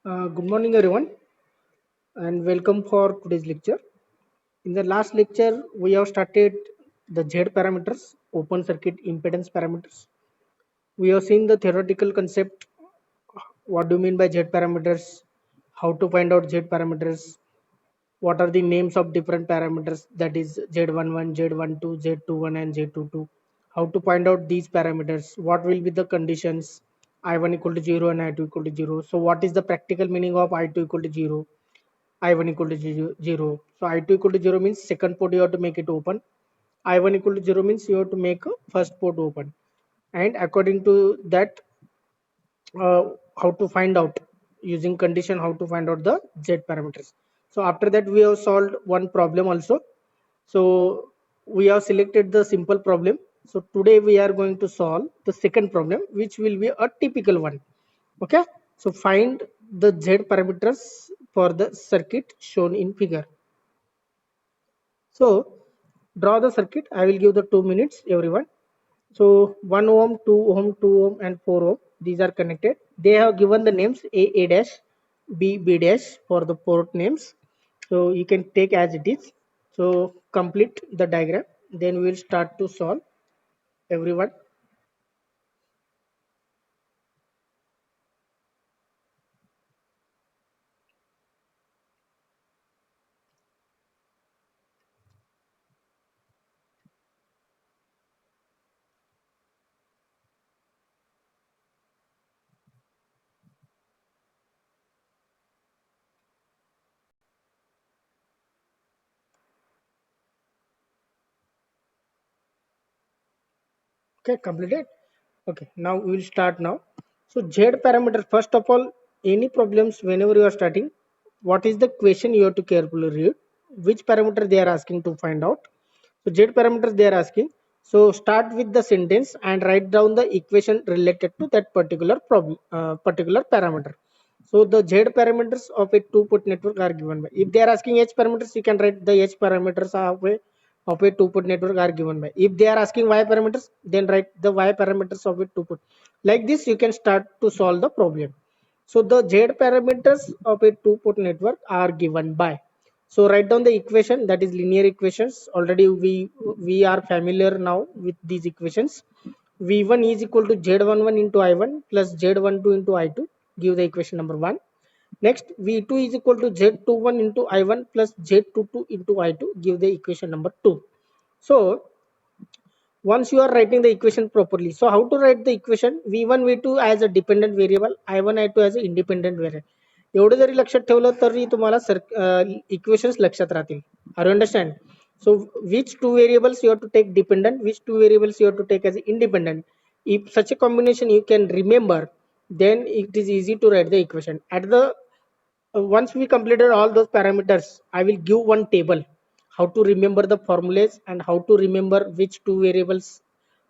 Good morning, everyone, and welcome for today's lecture. In the last lecture, we have started the Z parameters, open circuit impedance parameters. We have seen the theoretical concept. What do you mean by Z parameters? How to find out Z parameters? What are the names of different parameters? That is Z11, Z12, Z21, and Z22. How to find out these parameters? What will be the conditions? I1 equal to 0 and I2 equal to 0. So, what is the practical meaning of I2 equal to 0? I1 equal to 0. So I2 equal to 0 means second port you have to make it open. I1 equal to 0 means you have to make a first port open. And according to that, uh, how to find out using condition, how to find out the Z parameters. So after that, we have solved one problem also. So we have selected the simple problem. So today we are going to solve the second problem, which will be a typical one. Okay. So find the Z parameters for the circuit shown in figure. So draw the circuit. I will give the 2 minutes, everyone. So 1 ohm, 2 ohm, 2 ohm, and 4 ohm. These are connected. They have given the names A dash, B dash for the port names. So you can take as it is. So complete the diagram. Then we will start to solve, everyone. Okay, completed. Okay, now we will start now. So Z parameter, first of all, any problems whenever you are starting, what is the question you have to carefully read, which parameter they are asking to find out. So Z parameters they are asking. So start with the sentence and write down the equation related to that particular problem, particular parameter. So the Z parameters of a two-put network are given by. If they are asking H parameters, you can write the H parameters of a two-put network are given by. If they are asking Y parameters, then write the Y parameters of a two-put. Like this, you can start to solve the problem. So the Z parameters of a two-put network are given by. So write down the equation, that is linear equations. Already we are familiar now with these equations. V1 is equal to Z11 into I1 plus Z12 into I2. Give the equation number 1. Next, V2 is equal to Z21 into I1 plus Z22 into I2. Give the equation number 2. So once you are writing the equation properly, so how to write the equation? V1 V2 as a dependent variable, I1 I2 as a independent variable. एवढं जरी लक्षात ठेवलं तरी तुम्हाला equations लक्षात राहतील. Are you understand? So which two variables you have to take dependent, which two variables you have to take as independent. If such a combination you can remember, then it is easy to write the equation. At the once we completed all those parameters, I will give one table how to remember the formulas and how to remember which two variables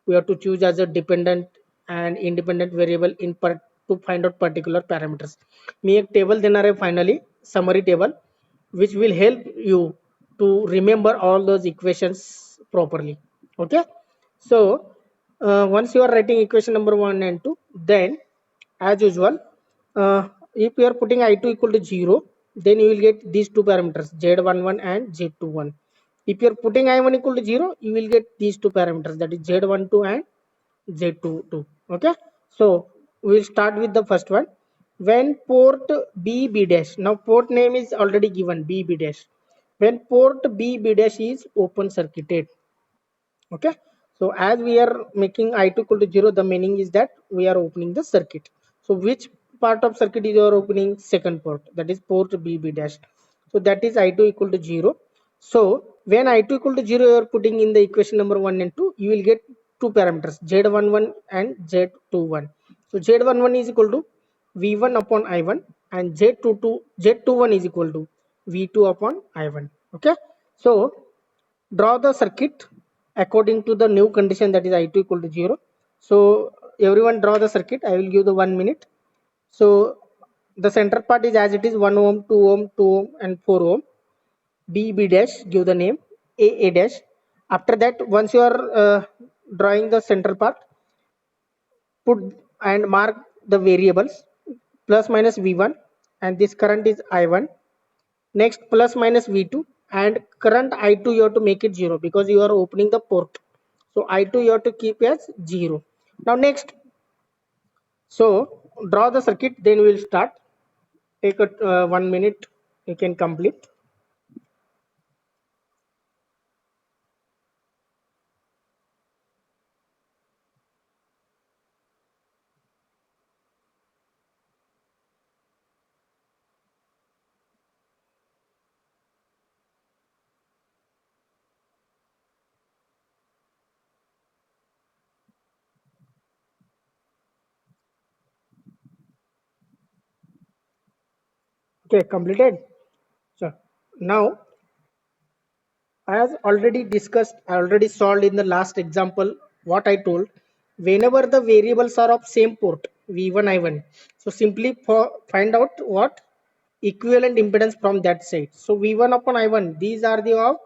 we have to choose as a dependent and independent variable to find out particular parameters. मी एक table देणार आहे finally, summary table, which will help you to remember all those equations properly. Okay. So once you are writing equation number 1 and 2, then as usual, if you are putting I2 equal to 0, then you will get these two parameters Z11 and Z21. If you are putting I1 equal to 0, you will get these two parameters, that is Z12 and Z22. Okay. So we will start with the first one. When port B dash, now port name is already given B dash. When port B dash is open circuited. Okay. So as we are making I2 equal to 0, the meaning is that we are opening the circuit. So which part of circuit is you are opening? Second port, that is port B dash. So that is I2 equal to 0. So when I2 equal to 0 you are putting in the equation number 1 and 2, you will get two parameters Z11 and Z21. So Z11 is equal to V1 upon I1 and Z21 is equal to V2 upon I1. Okay. So draw the circuit according to the new condition, that is I2 equal to 0. So everyone draw the circuit. I will give the 1 minute. So the center part is as it is 1 ohm, 2 ohm, 2 ohm and 4 ohm. B dash, give the name A dash. After that, once you are drawing the center part, put and mark the variables plus minus V1 and this current is I1. Next, plus minus V2, and current I2 you have to make it 0 because you are opening the port. So I2 you have to keep as 0. Now next, so draw the circuit, then we will start. Take a 1 minute, you can complete. Okay, completed. So now, as already discussed, I already solved in the last example what I told. Whenever the variables are of same port, V1, I1, so simply find out what equivalent impedance from that side. So V1 upon I1, these are the of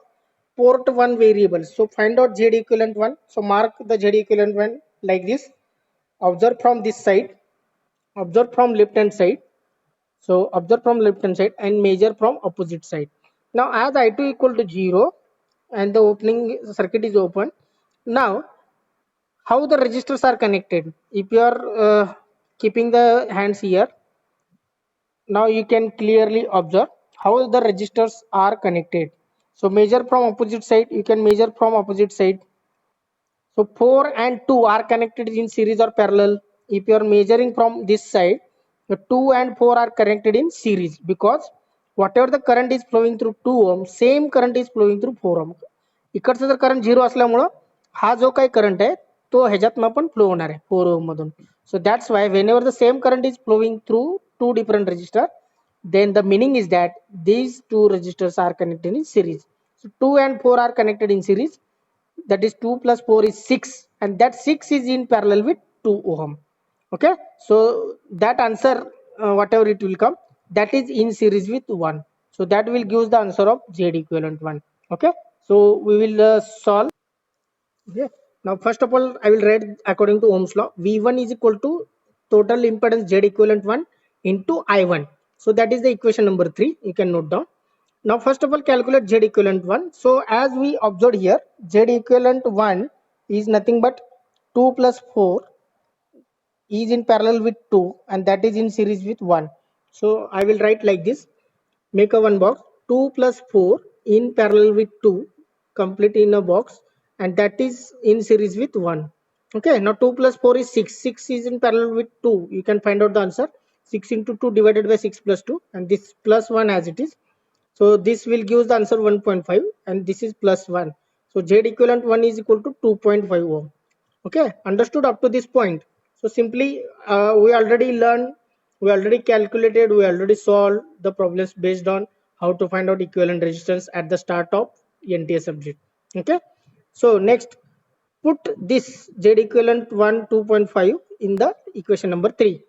port 1 variables. So find out Z equivalent 1. So mark the Z equivalent 1 like this. Observe from this side, observe from left hand side. So observe from left hand side and measure from opposite side. Now as I2 equal to 0 and the opening circuit is open. Now how the resistors are connected? If you are keeping the hands here, now you can clearly observe how the resistors are connected. So measure from opposite side, you can measure from opposite side. So 4 and 2 are connected in series or parallel. If you are measuring from this side, the 2 and 4 are connected in series because whatever the current is flowing through 2 ohm, same current is flowing through 4 ohm. इकडचा जर current 0 असल्यामुळं हा जो काही current आहे तो ह्याच्यातनं पण फ्लो होणार आहे 4 ohm मधून. So that's why whenever the same current is flowing through two different resistors, then the meaning is that these two resistors are connected in series. So 2 and 4 are connected in series, that is 2 plus 4 is 6, and that 6 is in parallel with 2 ohm. Okay, so that answer, whatever it will come, that is in series with 1. So that will give the answer of Z equivalent 1. Okay, so we will solve. Okay, now first of all I will write according to Ohm's law. V1 is equal to total impedance Z equivalent 1 into I1. So that is the equation number 3, you can note down. Now first of all calculate Z equivalent 1. So as we observed here, Z equivalent 1 is nothing but 2 plus 4 is in parallel with 2 and that is in series with 1. So I will write like this. Make a one box. 2 plus 4 in parallel with 2, complete in a box, and that is in series with 1. Okay, now 2 plus 4 is 6. 6 is in parallel with 2. You can find out the answer. 6 into 2 divided by 6 plus 2, and this plus 1 as it is. So this will give the answer 1.5 and this is plus 1. So Z equivalent 1 is equal to 2.5 ohm. Okay, understood up to this point. So simply we already learned, we already calculated, we already solved the problems based on how to find out equivalent resistance at the start of NTA subject. Okay, so next put this Z equivalent 1 2.5 in the equation number 3.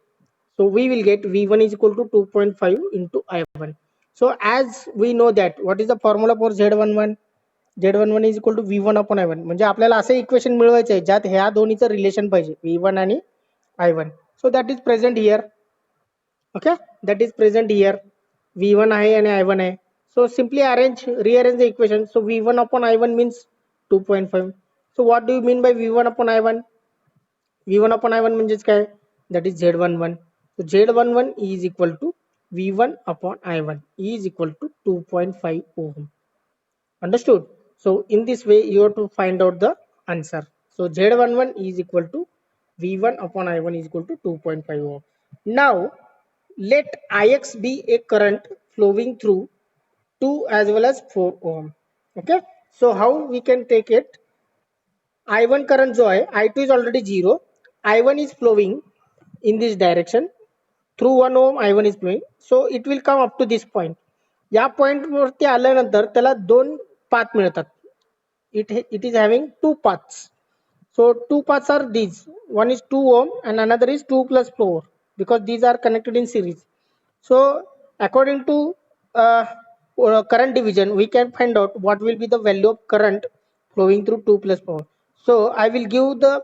So we will get V1 is equal to 2.5 into I1. So as we know that what is the formula for Z11? Z11 is equal to V1 upon I1. म्हणजे आपल्याला असं equation मिळवायचं आहे ज्यात ह्या दोन्हीचं relation पाहिजे V1 आणि I1. So that is present here. Okay, that is present here. V1 आहे आणि I1 आहे. So simply rearrange the equation. So V1 upon I1 means 2.5. So what do you mean by V1 upon I1? V1 upon I1 म्हणजेच काय? That is Z11. So Z11 is equal to V1 upon I1 is equal to 2.5 ohm. Understood? So in this way you have to find out the answer. So Z11 is equal to V1 upon I1 is equal to 2.5 ohm. Now let Ix be a current flowing through 2 as well as 4 ohm. Okay. So how we can take it? I1 current जो आहे, I2 is already 0. I1 is flowing in this direction. Through 1 ohm I1 is flowing. So it will come up to this point. या point वरती आल्यानंतर त्याला दोन path मिळतात. It is having two paths. So two paths are these. One is 2 ohm and another is 2 plus 4 because these are connected in series. So according to uh, current division, we can find out what will be the value of current flowing through 2 plus 4. So I will give the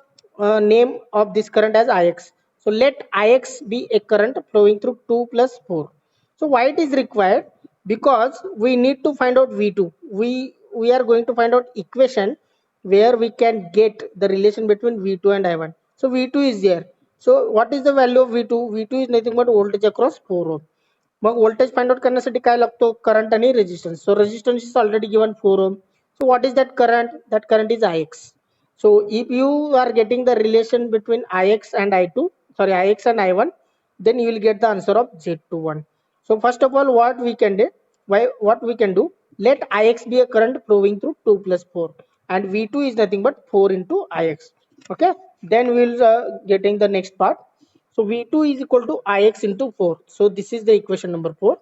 name of this current as Ix. So let Ix be a current flowing through 2 plus 4. So why it is required? Because we need to find out V2. We are going to find out equation where we can get the relation between V2 and I1. So V2 is there. So what is the value of V2? V2 is nothing but voltage across 4 ohm. Mug voltage find out करण्यासाठी काय लागतो? Current आणि resistance. So resistance is already given 4 ohm. So what is that current? That current is Ix. So if you are getting the relation between Ix and I2, sorry, Ix and I1, then you will get the answer of Z21. So first of all, what we can do? What we can do? Let Ix be a current flowing through 2 plus 4, and V2 is nothing but 4 into Ix. Okay. Then we will getting the next part. So V2 is equal to Ix into 4. So this is the equation number 4.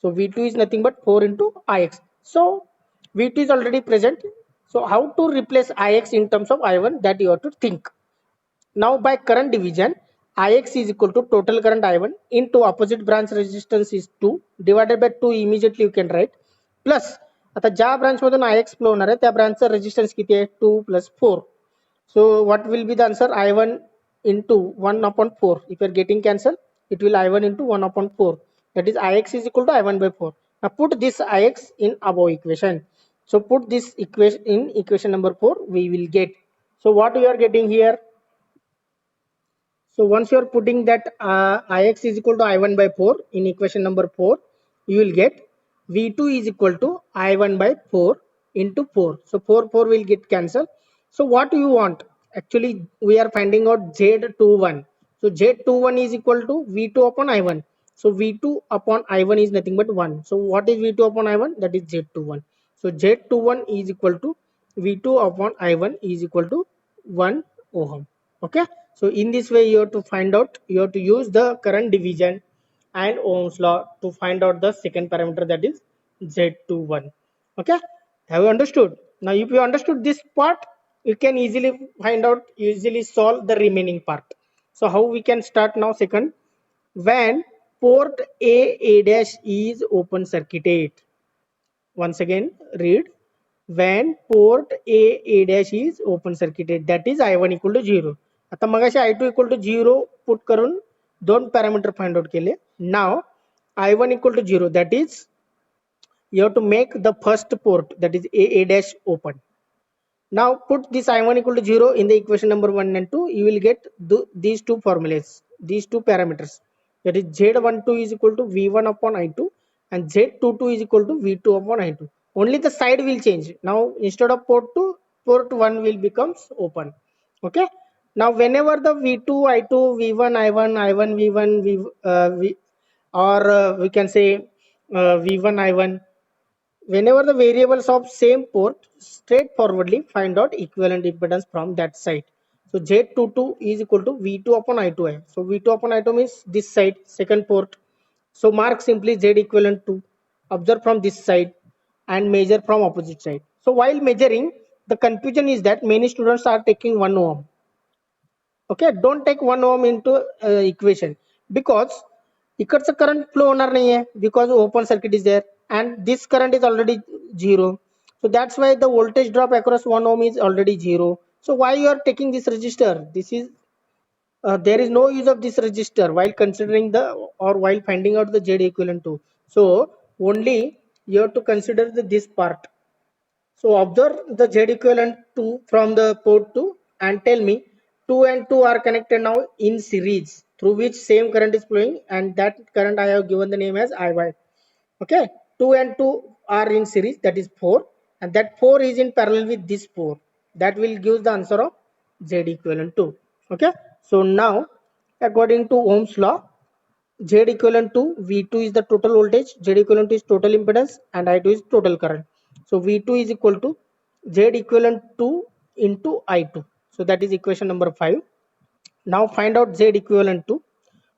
So V2 is nothing but 4 into Ix. So V2 is already present. So how to replace Ix in terms of I1, that you have to think. Now by current division, Ix is equal to total current I1 into opposite branch resistance is 2 divided by 2, immediately you can write, plus आता ज्या branch मधून Ix flow होणार आहे त्या ब्रांचचा resistance किती आहे 2 plus 4. So what will be the answer? I1 into 1 upon 4. If you are getting cancel, it will I1 into 1 upon 4. That is Ix is equal to I1 by 4. Now put this Ix in above equation. So put this equation in equation number 4, we will get. So what we are getting here? So once you are putting that Ix is equal to I1 by 4 in equation number 4, you will get V2 is equal to I1 by 4 into 4. So 4 will get cancelled. So what do you want? Actually, we are finding out Z21. So Z21 is equal to V2 upon I1. So V2 upon I1 is nothing but 1. So what is V2 upon I1? That is Z21. So Z21 is equal to V2 upon I1 is equal to 1 ohm. Okay. So in this way you have to find out, you have to use the current division and Ohm's law to find out the second parameter, that is Z21. Okay. Have you understood? Now if you understood this part, you can easily find out, easily solve the remaining part. So how we can start now? Second, when port A dash is open circuited. Once again read, when port A dash is open circuited, that is I1 equal to 0. आता मगाशी I2 equal to 0 put करून दोन parameter find out केले. Now I1 equal to 0, that is you have to make the first port, that is A dash open. Now put this I1 equal to 0 in the equation number 1 and 2, you will get these two formulas, these two parameters. That is Z12 is equal to V1 upon I2 and Z22 is equal to V2 upon I2. Only the side will change. Now instead of port 2, port 1 will becomes open. Okay. Now whenever the V2, I2, V1, I1, I1, V1, or we can say V1, I1, whenever the variables of same port, straightforwardly find out equivalent impedance from that side. So Z22 is equal to V2 upon I2. So V2 upon I2 means this side, second port. So mark simply Z equivalent to, observe from this side and measure from opposite side. So while measuring, the confusion is that many students are taking 1 ohm. Okay, don't take 1 ohm into equation, because इकडचं current flow होणार नाहीये because open circuit is there and this current is already 0. So that's why the voltage drop across 1 ohm is already 0. So why you are taking this resistor? This is there is no use of this resistor while considering the, or while finding out the Z equivalent to. So only you have to consider this part. So observe the Z equivalent 2 from the port 2 and tell me 2 and 2 are connected now in series, through which same current is flowing, and that current I have given the name as IY. Okay, 2 and 2 are in series, that is 4, and that 4 is in parallel with this 4. That will give the answer of Z equivalent to. Okay, so now according to Ohm's law, Z equivalent to V2 is the total voltage, Z equivalent is total impedance, and I2 is total current. So V2 is equal to Z equivalent to into I2. So that is equation number 5. Now find out Z equivalent to.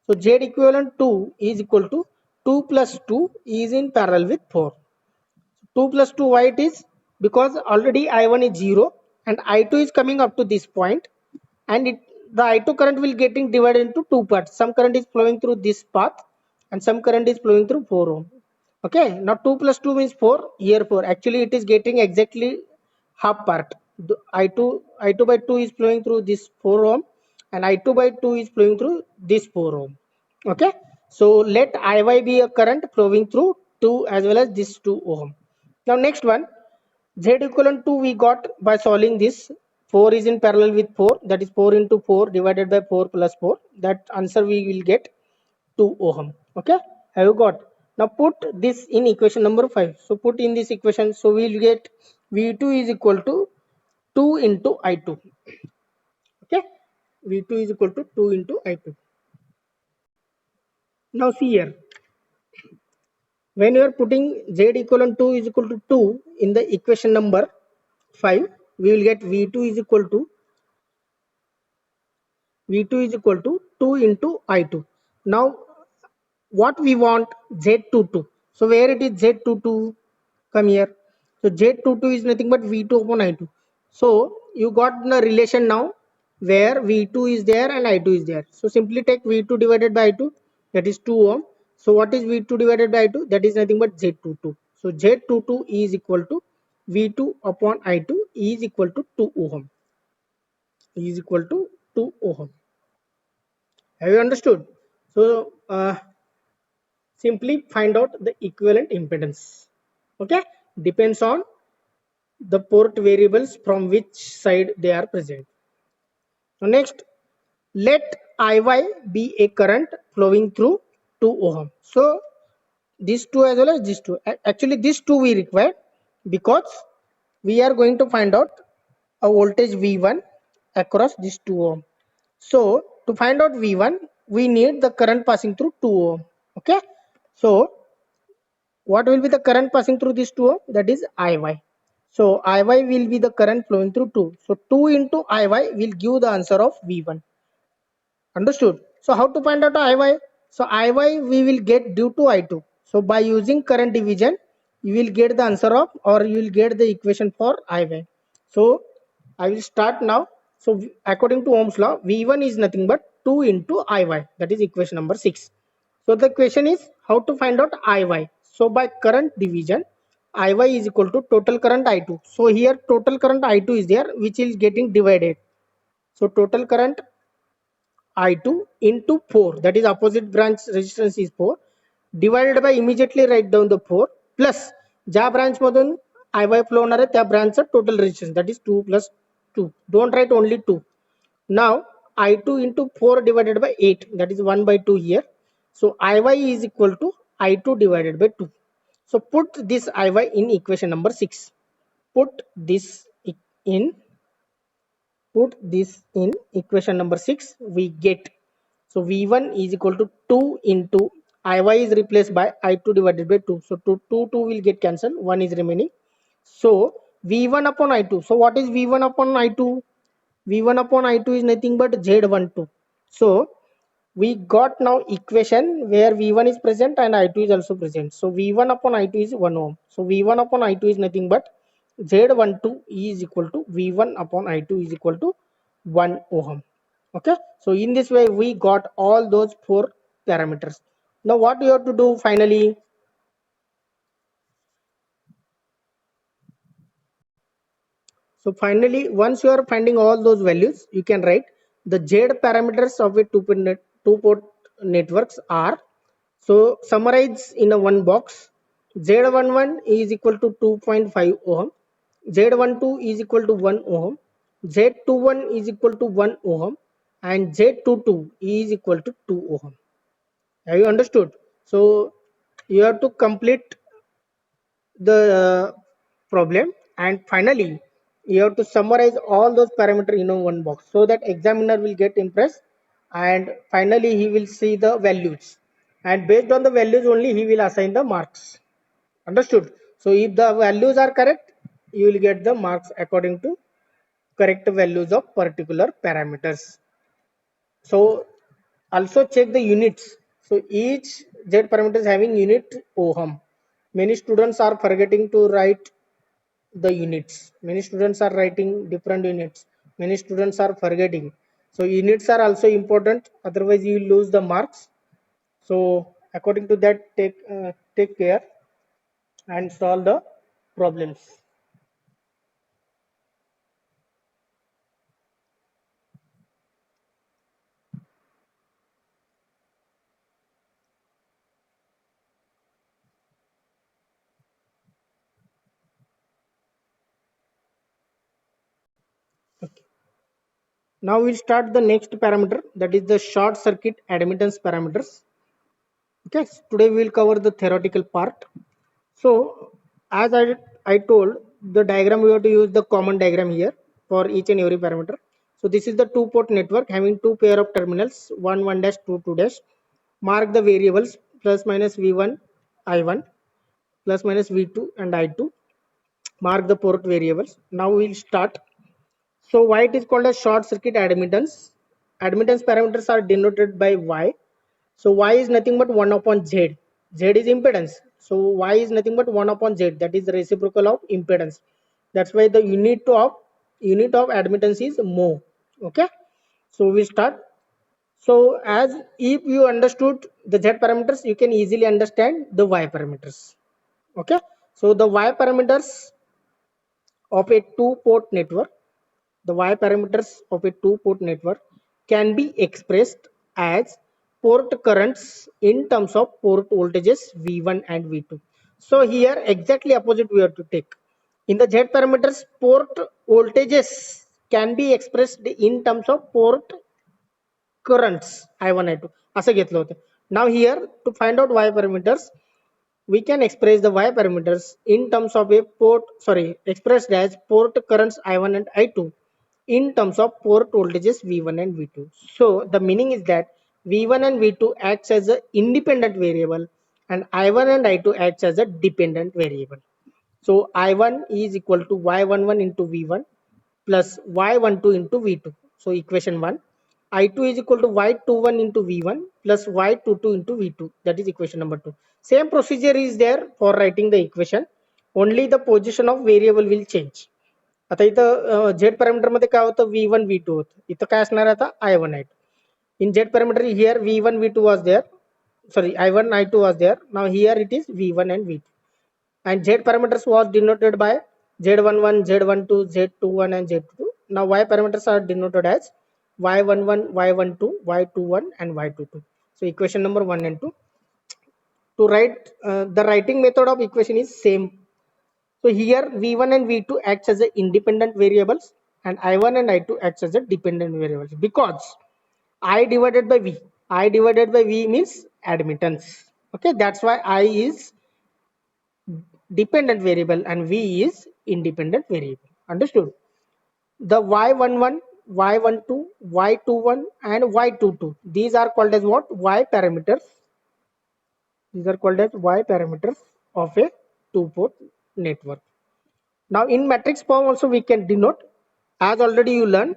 So Z equivalent to is equal to 2 plus 2 is in parallel with 4. 2 plus 2, why it is? Because already I1 is 0 and I2 is coming up to this point, and the I2 current will getting divided into two parts. Some current is flowing through this path and some current is flowing through 4 ohm. Okay, now 2 plus 2 means 4, here 4. Actually it is getting exactly half part. The I2 by 2 is flowing through this 4 ohm and I2 by 2 is flowing through this 4 ohm. Okay, So let Iy be a current flowing through 2 as well as this 2 ohm. Now next one, Z equivalent to we got by solving this. 4 is in parallel with 4, that is 4 into 4 divided by 4 plus 4. That answer we will get 2 ohm. Okay, have you got? Now put this in equation number 5. So put in this equation, so we will get V2 is equal to 2 into I2. Okay, V2 is equal to 2 into I2. Now see here, when you are putting Z equivalent to is equal to 2 in the equation number 5, we will get V2 is equal to 2 into I2. Now what we want, Z22. So where it is Z22? Come here. So Z22 is nothing but V2 upon I2. So you got the relation now where V2 is there and I2 is there. So simply take V2 divided by I2, that is 2 ohm. So what is V2 divided by I2? That is nothing but Z22. So Z22 is equal to V2 upon I2 is equal to 2 ohm. Is equal to 2 ohm. Have you understood? So simply find out the equivalent impedance. Okay, depends on the port variables from which side they are present. So next, let Iy be a current flowing through 2 ohm. So these two as well as these two. Actually these two we require because we are going to find out a voltage V1 across these 2 ohm. So to find out V1, we need the current passing through 2 ohm. Okay, so what will be the current passing through this 2 ohm? That is Iy. So Iy will be the current flowing through 2. So 2 into Iy will give the answer of V1. Understood? So how to find out Iy? So Iy we will get due to I2. So by using current division, you will get the answer of, or you will get the equation for Iy. So I will start now. So according to Ohm's law, V1 is nothing but 2 into Iy. That is equation number 6. So the question is how to find out Iy. So by current division, Iy is equal to total current I2. So here total current I2 is there, which is getting divided. So total current I2 into 4, that is opposite branch resistance is 4, divided by, immediately write down the 4 plus ज्या branch मधून Iy flow होणार आहे त्या branch total resistance, that is 2 plus 2. Don't write only 2. Now I2 into 4 divided by 8, that is 1 by 2 here. So Iy is equal to I2 divided by 2. So put this Iy in equation number 6. Put this in Put this in equation number 6, we get, so V1 is equal to 2 into Iy is replaced by I2 divided by 2. So 2 will get cancelled, 1 is remaining. So V1 upon I2. So what is V1 upon I2? V1 upon I2 is nothing but Z12. So we got now equation where V1 is present and I2 is also present. So V1 upon I2 is 1 ohm. So V1 upon I2 is nothing but Z12 is equal to V1 upon I2 is equal to 1 ohm. Okay, so in this way we got all those 4 parameters. Now what you have to do finally? So finally, once you are finding all those values, you can write the Z parameters of a two-port networks are, so summarize in a one box. Z11 is equal to 2.5 ohm, Z12 is equal to 1 ohm, Z21 is equal to 1 ohm, and Z22 is equal to 2 ohm. Have you understood? So you have to complete the problem, and finally you have to summarize all those parameters in a one box so that examiner will get impressed, and finally he will see the values, and based on the values only he will assign the marks. Understood? So if the values are correct, you will get the marks according to correct values of particular parameters. So also check the units. So each Z parameter is having unit ohm. Many students are forgetting to write the units. Many students are writing different units. Many students are forgetting. So units are also important. Otherwise you will lose the marks. So according to that, take care and solve the problems. Now we'll start the next parameter, that is the short circuit admittance parameters. Okay, so today we will cover the theoretical part. So as I told, the diagram we have to use the common diagram here for each and every parameter. So this is the two port network having two pair of terminals, 1 dash 2 dash. Mark the variables plus minus v1 i1 plus minus v2 and i2. Mark the port variables. Now we'll start. So why it is called as short circuit admittance? Admittance parameters are denoted by Y. So Y is nothing but 1 upon Z. Z is impedance. So Y is nothing but 1 upon Z. That is the reciprocal of impedance. That's why the unit of admittance is mho. Okay. So we start. So as if you understood the Z parameters, you can easily understand the Y parameters. Okay. So the Y parameters of a two-port network, the Y parameters of a two-port network can be expressed as port currents in terms of port voltages V1 and V2. So here exactly opposite we have to take. In the Z parameters, port voltages can be expressed in terms of port currents I1 I2 असं घेतलं होतं. Now here to find out Y parameters, we can express the Y parameters in terms of a expressed as port currents I1 and I2 in terms of port voltages V1 and V2. So the meaning is that V1 and V2 acts as an independent variable and I1 and I2 acts as a dependent variable. So I1 is equal to Y11 into V1 plus Y12 into V2. So equation 1. I2 is equal to Y21 into V1 plus Y22 into V2. That is equation number 2. Same procedure is there for writing the equation. Only the position of variable will change. आता इथं Z parameter मध्ये काय होतं V1 V2 होतं. इथं काय असणार आता I1 I2. In Z parameter here V1 V2 was there. Sorry, I1 I2 was there. Now here it is V1 and V2. And Z parameters was denoted by Z11, Z12, Z21 and Z22. Now Y parameters are denoted as Y11, Y12, Y21 and Y22. So equation number 1 and 2. To write the writing method of equation is same. So here V1 and V2 acts as a independent variables and I1 and I2 acts as a dependent variables because I divided by V. I divided by V means admittance. Okay, that's why I is dependent variable and V is independent variable. Understood? The Y11, Y12, Y21 and Y22. These are called as what? Y parameters. These are called as Y parameters of a two-port network. Now in matrix form also we can denote, as already you learned,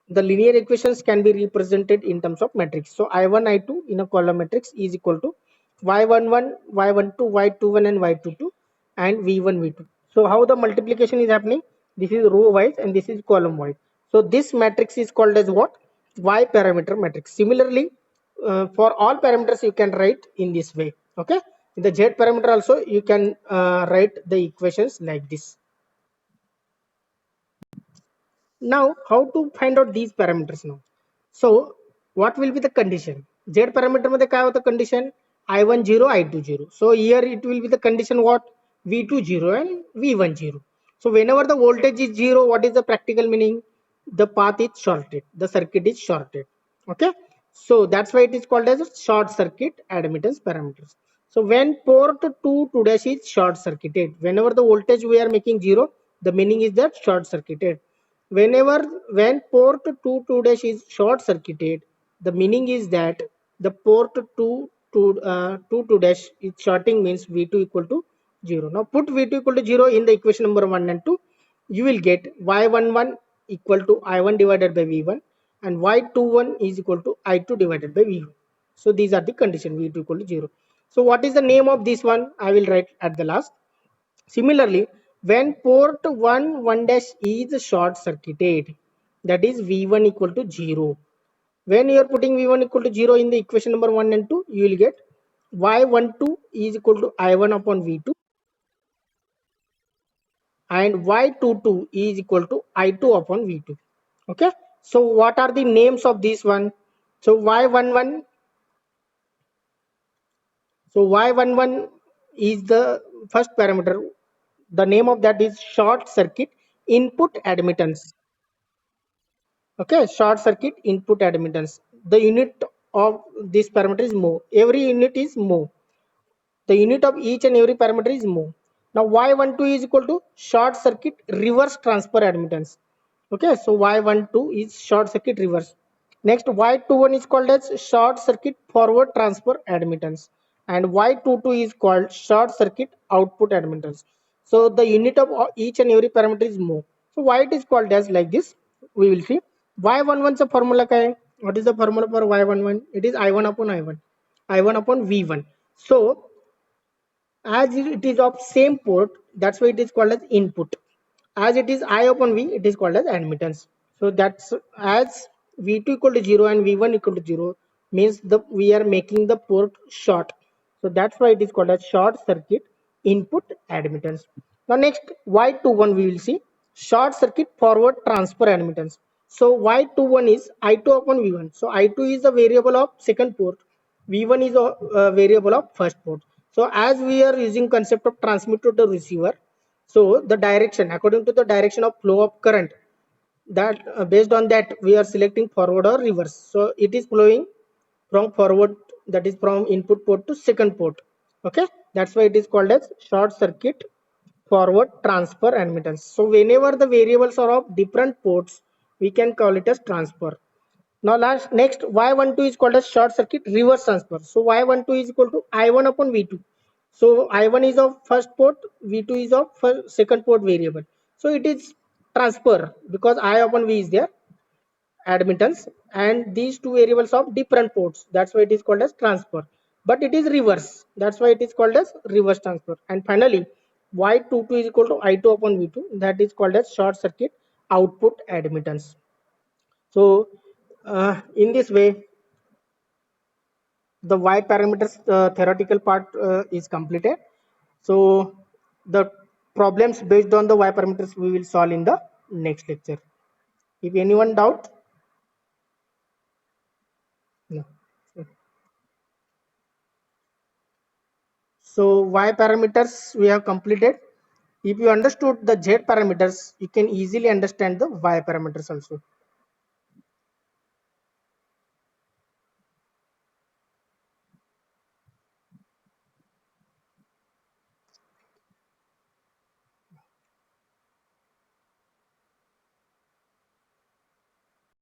the linear equations can be represented in terms of matrix. So I1, I2 in a column matrix is equal to Y11, Y12, Y21 and Y22 and V1, V2. So how the multiplication is happening? This is row wise and this is column wise. So this matrix is called as what? Y parameter matrix. Similarly, for all parameters you can write in this way. Okay. In the Z parameter also you can write the equations like this. Now, how to find out these parameters now? So, what will be the condition? Z parameter मध्ये काय होतं condition? I1 0, I2 0. So here it will be the condition what? V2 0 and V1 0. So whenever the voltage is 0, what is the practical meaning? The path is shorted. The circuit is shorted. Okay. So that's why it is called as a short circuit admittance parameters. So when port 2 dash is short circuited, whenever the voltage we are making 0, the meaning is that short circuited. When port 2 dash is short circuited, the meaning is that the port 2 dash is shorting means V2 equal to 0. Now put V2 equal to 0 in the equation number 1 and 2. You will get Y11 equal to I1 divided by V1 and Y21 is equal to I2 divided by V1. So these are the condition V2 equal to 0. So what is the name of this one? I will write at the last. Similarly, when port 1 dash is short circuited, that is V1 equal to 0. When you are putting V1 equal to 0 in the equation number 1 and 2, you will get Y12 is equal to I1 upon V2 and Y22 is equal to I2 upon V2. Okay. So what are the names of this one? So Y11, Y11 is the first parameter. The name of that is short circuit input admittance. Okay, short circuit input admittance. The unit of this parameter is mho. Every unit is mho. The unit of each and every parameter is mho. Now y12 is equal to short circuit reverse transfer admittance. Okay, so y12 is short circuit reverse. Next y21 is called as short circuit forward transfer admittance, and y22 is called short circuit output admittance. So the unit of each and every parameter is mho. So why it is called as like this, we will see. Y11 चा formula काय आहे? What is the formula for y11? It is I1 upon I1, I1 upon V1. So as it is of same port, that's why it is called as input. As it is I upon V, it is called as admittance. So that's as V2 equal to 0 and V1 equal to 0 means the we are making the port short. So that's why it is called as short circuit input admittance. Now next Y21 we will see short circuit forward transfer admittance. So Y21 is I2 upon V1. So I2 is the variable of second port, V1 is a variable of first port. So as we are using concept of transmitter to receiver, so the direction according to the direction of flow of current, that based on that we are selecting forward or reverse. So it is flowing from forward, that is from input port to second port. Okay, that's why it is called as short circuit forward transfer admittance. So whenever the variables are of different ports, we can call it as transfer. Now next y12 is called as short circuit reverse transfer. So y12 is equal to I1 upon V2. So I1 is of first port, V2 is of second port variable. So it is transfer because I upon V is there, admittance, and these two variables of different ports. That's why it is called as transfer. But it is reverse. That's why it is called as reverse transfer. And finally, y22 is equal to I2 upon V2. That is called as short circuit output admittance. So in this way, the y parameters theoretical part is completed. So the problems based on the y parameters we will solve in the next lecture. If anyone doubt, no. So y parameters we have completed. If you understood the z parameters, you can easily understand the y parameters also.